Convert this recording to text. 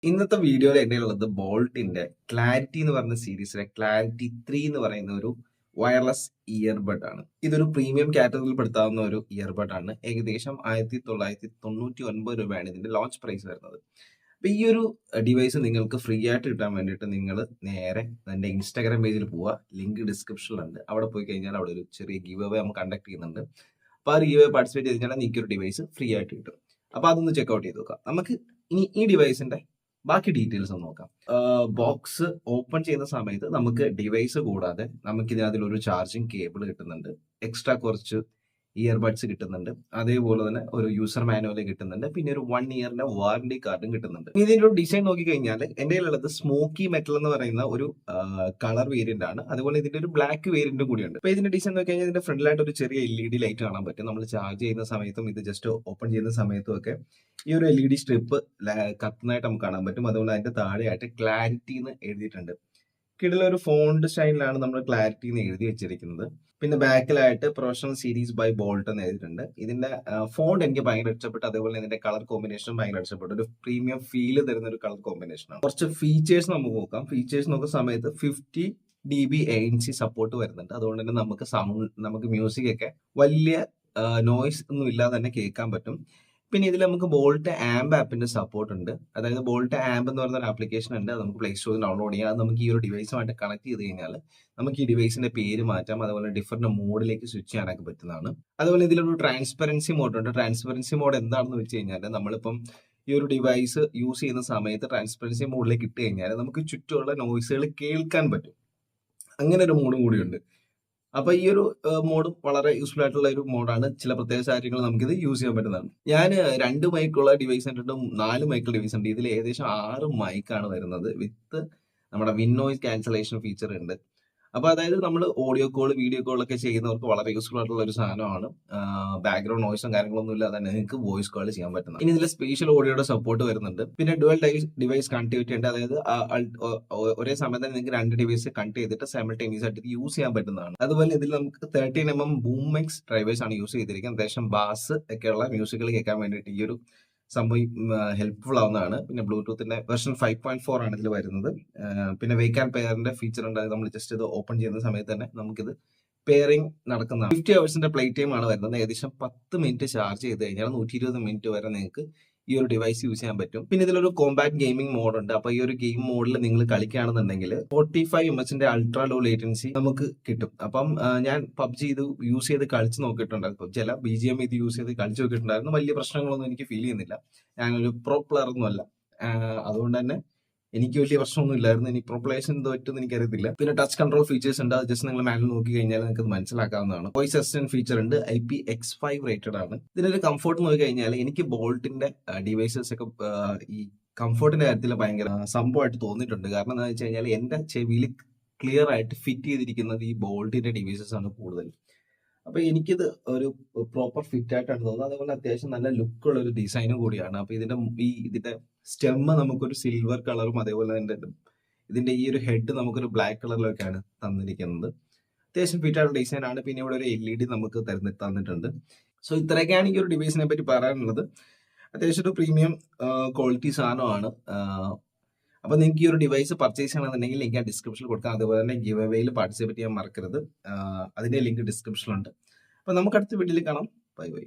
ഇന്നത്തെ വീഡിയോയിൽ എൻ്റെ ഉള്ളത് ബോൾട്ടിന്റെ ക്ലാരിറ്റി എന്ന് പറയുന്ന സീരീസിലെ ക്ലാരിറ്റി 3 എന്ന് പറയുന്ന ഒരു വയർലെസ് ഇയർബഡ് ആണ്. ഇതൊരു പ്രീമിയം കാറ്റഗറിയിൽ പെടുത്താവുന്ന ഒരു ഇയർബഡ് ആണ്. ഏകദേശം 1999 രൂപയാണ് ഇതിന്റെ ലോഞ്ച് പ്രൈസ് വരുന്നത്. അപ്പൊ ഈ ഒരു ഡിവൈസ് നിങ്ങൾക്ക് ഫ്രീ ആയിട്ട് കിട്ടാൻ വേണ്ടിയിട്ട് നിങ്ങൾ നേരെ എൻ്റെ ഇൻസ്റ്റാഗ്രാം പേജിൽ പോവുക. ലിങ്ക് ഡിസ്ക്രിപ്ഷനിലുണ്ട്. അവിടെ പോയി കഴിഞ്ഞാൽ അവിടെ ഒരു ചെറിയ ഗീവ് അവേ നമ്മൾ കണ്ടക്ട് ചെയ്യുന്നുണ്ട്. അപ്പോൾ ആ ഗീവ് അവേ പാർട്ടിസിപ്പേറ്റ് ചെയ്ത് കഴിഞ്ഞാൽ നിങ്ങൾക്ക് ഒരു ഡിവൈസ് ഫ്രീ ആയിട്ട് കിട്ടും. അപ്പോൾ അതൊന്ന് ചെക്ക്ഔട്ട് ചെയ്ത് നോക്കാം. നമുക്ക് ഇനി ഈ ഡിവൈസിന്റെ ബാക്കി ഡീറ്റെയിൽസ് ഒന്ന് നോക്കാം. ബോക്സ് ഓപ്പൺ ചെയ്യുന്ന സമയത്ത് നമുക്ക് ഡിവൈസ് കൂടാതെ നമുക്ക് ഇതിനകത്തൊരു ചാർജിങ് കേബിൾ കിട്ടുന്നുണ്ട്, എക്സ്ട്രാ കുറച്ച് ഇയർബഡ്സ് കിട്ടുന്നുണ്ട്, അതേപോലെ തന്നെ ഒരു യൂസർ മാനുവൽ കിട്ടുന്നുണ്ട്, പിന്നെ ഒരു 1 ഇയറിന്റെ വാറണ്ടി കാർഡും കിട്ടുന്നുണ്ട്. ഇതിന്റെ ഒരു ഡിസൈൻ നോക്കിക്കഴിഞ്ഞാൽ എന്റെ കയ്യിലുള്ളത് സ്മോക്കി മെറ്റൽ എന്ന് പറയുന്ന ഒരു കളർ വേരിയന്റ് ആണ്. അതുപോലെ ഇതിന്റെ ഒരു ബ്ലാക്ക് വേരിയന്റും കൂടിയുണ്ട്. അപ്പൊ ഇതിന്റെ ഡിസൈൻ നോക്കി കഴിഞ്ഞാൽ ഇതിന്റെ ഫ്രണ്ടിലായിട്ട് ഒരു ചെറിയ LED ലൈറ്റ് കാണാൻ പറ്റും. നമ്മൾ ചാർജ് ചെയ്യുന്ന സമയത്തും ഇത് ജസ്റ്റ് ഓപ്പൺ ചെയ്യുന്ന സമയത്തും ഒക്കെ ഈ ഒരു LED സ്ട്രിപ്പ് കത്തുന്നതായിട്ട് നമുക്ക് കാണാൻ പറ്റും. അതുപോലെ അതിന്റെ താഴെയായിട്ട് ക്ലാരിറ്റി എന്ന് എഴുതിയിട്ടുണ്ട്. കിടിലൊരു ഫോണ്ട് സ്റ്റൈലിലാണ് നമ്മൾ ക്ലാരിറ്റി എന്ന് എഴുതി വെച്ചിരിക്കുന്നത്. പിന്നെ ബാക്കിലായിട്ട് പ്രൊഫഷണൽ സീരീസ് ബൈ ബോൾട്ട് എന്ന് എഴുതിയിട്ടുണ്ട്. ഇതിന്റെ ഫോണ്ട് എനിക്ക് ഭയങ്കര ഇഷ്ടപ്പെട്ടു. അതേപോലെ ഇതിന്റെ കളർ കോമ്പിനേഷനും ഭയങ്കര ഇഷ്ടപ്പെട്ടു. ഒരു പ്രീമിയം ഫീൽ തരുന്ന ഒരു കളർ കോമ്പിനേഷൻ ആണ്. കുറച്ച് ഫീച്ചേഴ്സ് നമുക്ക് നോക്കാം. ഫീച്ചേഴ്സ് നോക്കുന്ന സമയത്ത് 50 dB ANC സപ്പോർട്ട് വരുന്നുണ്ട്. അതുകൊണ്ട് തന്നെ നമുക്ക് മ്യൂസിക് ഒക്കെ വലിയ നോയ്സ് ഒന്നും ഇല്ലാതെ തന്നെ കേൾക്കാൻ പറ്റും. പിന്നെ ഇതിൽ നമുക്ക് ബോൾട്ട് ആംബ് ആപ്പിന്റെ സപ്പോർട്ട് ഉണ്ട്. അതായത് ബോൾട്ട് ആംബ് എന്ന് പറയുന്ന ഒരു ആപ്ലിക്കേഷൻ ഉണ്ട്. അത് നമുക്ക് പ്ലേ സ്റ്റോറിൽ ഡൗൺലോഡ് ചെയ്യാം. അത് നമുക്ക് ഈ ഒരു ഡിവൈസുമായിട്ട് കണക്ട് ചെയ്ത് കഴിഞ്ഞാൽ നമുക്ക് ഈ ഡിവൈസിന്റെ പേര് മാറ്റാം. അതുപോലെ ഡിഫറെന്റ് മോഡിലേക്ക് സ്വിച്ച് ചെയ്യാനൊക്കെ പറ്റുന്നതാണ്. അതുപോലെ ഇതിലൊരു ട്രാൻസ്പെറൻസി മോഡ് ഉണ്ട്. ട്രാൻസ്പെറൻസി മോഡ് എന്താണെന്ന് വെച്ച് കഴിഞ്ഞാൽ നമ്മളിപ്പം ഈ ഒരു ഡിവൈസ് യൂസ് ചെയ്യുന്ന സമയത്ത് ട്രാൻസ്പെറൻസി മോഡിലേക്ക് ഇട്ട് കഴിഞ്ഞാൽ നമുക്ക് ചുറ്റുമുള്ള നോയ്സുകൾ കേൾക്കാൻ പറ്റും. അങ്ങനെ ഒരു മോഡും കൂടിയുണ്ട്. അപ്പൊ ഈ ഒരു മോഡും വളരെ യൂസ്ഫുൾ ആയിട്ടുള്ള ഒരു മോഡാണ്. ചില പ്രത്യേക സാഹചര്യങ്ങൾ നമുക്കിത് യൂസ് ചെയ്യാൻ പറ്റുന്നതാണ്. ഞാൻ 2 മൈക്കുള്ള ഡിവൈസ് ഉണ്ട്, 4 മൈക്കുള്ള ഡിവൈസ് ഉണ്ട്. ഇതിൽ ഏകദേശം 6 മൈക്കാണ് വരുന്നത്. വിത്ത് നമ്മുടെ വിൻ നോയ്സ് ക്യാൻസലേഷൻ ഫീച്ചർ ഉണ്ട്. അപ്പൊ അതായത് നമ്മൾ ഓഡിയോ കോൾ, വീഡിയോ കോൾ ഒക്കെ ചെയ്യുന്നവർക്ക് വളരെ യൂസ്ഫുൾ ആയിട്ടുള്ള ഒരു സാധനമാണ്. ബാക്ക്ഗ്രൗണ്ട് നോയ്സും കാര്യങ്ങളൊന്നും ഇല്ലാതെ തന്നെ നിങ്ങൾക്ക് വോയിസ് കോൾ ചെയ്യാൻ പറ്റുന്നത്. ഇനി ഇതിൽ സ്പെഷ്യൽ ഓഡിയോയുടെ സപ്പോർട്ട് വരുന്നുണ്ട്. പിന്നെ ഡുവൽ ഡിവൈസ് കണക്ടിവിറ്റി ഉണ്ട്. അതായത് ഒരേ സമയം തന്നെ നിങ്ങൾക്ക് 2 ഡിവൈസ് കണക്ട് ചെയ്തിട്ട് സൈമൾട്ടേനിയസ് ആയിട്ട് യൂസ് ചെയ്യാൻ പറ്റുന്നതാണ്. അതുപോലെ ഇതിൽ നമുക്ക് 13mm ബൂമെക്സ് ഡ്രൈവേഴ്സ് ആണ് യൂസ് ചെയ്തിരിക്കുന്നത്. അത്യാവശ്യം ബാസ് ഒക്കെയുള്ള മ്യൂസിക്കുകൾ കേൾക്കാൻ വേണ്ടിയിട്ട് ഈ ഒരു സംഭവം ഹെൽപ്ഫുൾ ആവുന്നതാണ്. പിന്നെ ബ്ലൂടൂത്തിന്റെ വെർഷൻ 5.4 ആണ് ഇതിൽ വരുന്നത്. പിന്നെ വെയ്ക്ക് ആൻഡ് പെയറിന്റെ ഫീച്ചർ ഉണ്ട്. നമ്മൾ ജസ്റ്റ് ഇത് ഓപ്പൺ ചെയ്യുന്ന സമയത്ത് തന്നെ നമുക്കിത് പെയറിംഗ് നടക്കുന്നതാണ്. 50 ഹവേഴ്സിന്റെ പ്ലേ ടൈം ആണ് വരുന്നത്. ഏകദേശം 10 മിനിറ്റ് ചാർജ് ചെയ്ത് കഴിഞ്ഞാൽ 120 മിനിറ്റ് വരെ നിങ്ങൾക്ക് ഈ ഒരു ഡിവൈസ് യൂസ് ചെയ്യാൻ പറ്റും. പിന്നെ ഇതിലൊരു കോമ്പാക്ട് ഗെയിമിംഗ് മോഡ് ഉണ്ട്. അപ്പൊ ഈ ഒരു ഗെയിം മോഡിൽ നിങ്ങൾ കളിക്കുകയാണെന്നുണ്ടെങ്കിൽ 45 mHന്റെ അൾട്രാ ലോ ലേറ്റൻസി നമുക്ക് കിട്ടും. അപ്പം ഞാൻ പബ്ജി ഇത് യൂസ് ചെയ്ത് കളിച്ച് നോക്കിയിട്ടുണ്ടായിരുന്നു. ചില BGM ഇത് യൂസ് ചെയ്ത് കളിച്ച് നോക്കിയിട്ടുണ്ടായിരുന്നു. വലിയ പ്രശ്നങ്ങളൊന്നും എനിക്ക് ഫീൽ ചെയ്യുന്നില്ല. ഞാനൊരു പ്രോ പ്ലെയർ ഒന്നും അല്ല. അതുകൊണ്ട് തന്നെ എനിക്ക് വലിയ പ്രശ്നമൊന്നും ഇല്ലായിരുന്നു. ഇനി പ്രോ പ്ലേയേഴ്സ് എന്തോ പറ്റുമെന്ന് എനിക്കറിയത്തില്ല. പിന്നെ ടച്ച് കൺട്രോൾ ഫീച്ചേഴ്സ് ഉണ്ട്. അത് ജസ്റ്റ് നിങ്ങൾ മാനുവൽ നോക്കി കഴിഞ്ഞാൽ നിങ്ങൾക്ക് അത് മനസ്സിലാക്കാവുന്നതാണ്. വോയിസ് അസിസ്റ്റന്റ് ഫീച്ചർ ഉണ്ട്. IPX5 റേറ്റഡ് ആണ്. ഇതിനൊരു കംഫോർട്ട് നോക്കി കഴിഞ്ഞാൽ എനിക്ക് ബോൾട്ടിന്റെ ഡിവൈസസ് ഒക്കെ ഈ കംഫോർട്ടിന്റെ കാര്യത്തിൽ ഭയങ്കര സംഭവമായിട്ട് തോന്നിയിട്ടുണ്ട്. കാരണം എന്താണെന്ന് വെച്ച് കഴിഞ്ഞാൽ എന്റെ ചെവിയിൽ ക്ലിയർ ആയിട്ട് ഫിറ്റ് ചെയ്തിരിക്കുന്നത് ഈ ബോൾട്ടിന്റെ ഡിവൈസസ് ആണ് കൂടുതൽ. അപ്പൊ എനിക്കിത് ഒരു പ്രോപ്പർ ഫിറ്റ് ആയിട്ടാണ് തോന്നുന്നത്. അതുപോലെ അത്യാവശ്യം നല്ല ലുക്കുള്ള ഒരു ഡിസൈനും കൂടിയാണ്. അപ്പൊ ഇതിന്റെ സ്റ്റെമ്മ് നമുക്കൊരു സിൽവർ കളറും അതേപോലെ ഇതിന്റെ ഈ ഒരു ഹെഡ് നമുക്കൊരു ബ്ലാക്ക് കളറിലൊക്കെയാണ് തന്നിരിക്കുന്നത്. അത്യാവശ്യം ഫിറ്റ് ആയിട്ടുള്ള ഡിസൈൻ ആണ്. പിന്നെ ഇവിടെ ഒരു LED നമുക്ക് തന്നിട്ടുണ്ട്. സോ ഇത്രയൊക്കെയാണ് ഈ ഒരു ഡിവൈസിനെ പറ്റി പറയാനുള്ളത്. അത്യാവശ്യം ഒരു പ്രീമിയം ക്വാളിറ്റി സാധനമാണ്. അപ്പൊ നിങ്ങൾക്ക് ഈ ഒരു ഡിവൈസ് പർച്ചേസ് ചെയ്യണമെന്നുണ്ടെങ്കിൽ ലിങ്ക് ഞാൻ ഡിസ്ക്രിപ്ഷനിൽ കൊടുക്കാം. അതുപോലെ തന്നെ ഗിവ് അവേയിൽ പാർട്ടിസിപ്പേറ്റ് ചെയ്യാൻ മറക്കരുത്. അതിന്റെ ലിങ്ക് ഡിസ്ക്രിപ്ഷനിലുണ്ട്. അപ്പൊ നമുക്ക് അടുത്ത വീഡിയോയിൽ കാണാം. Bye bye.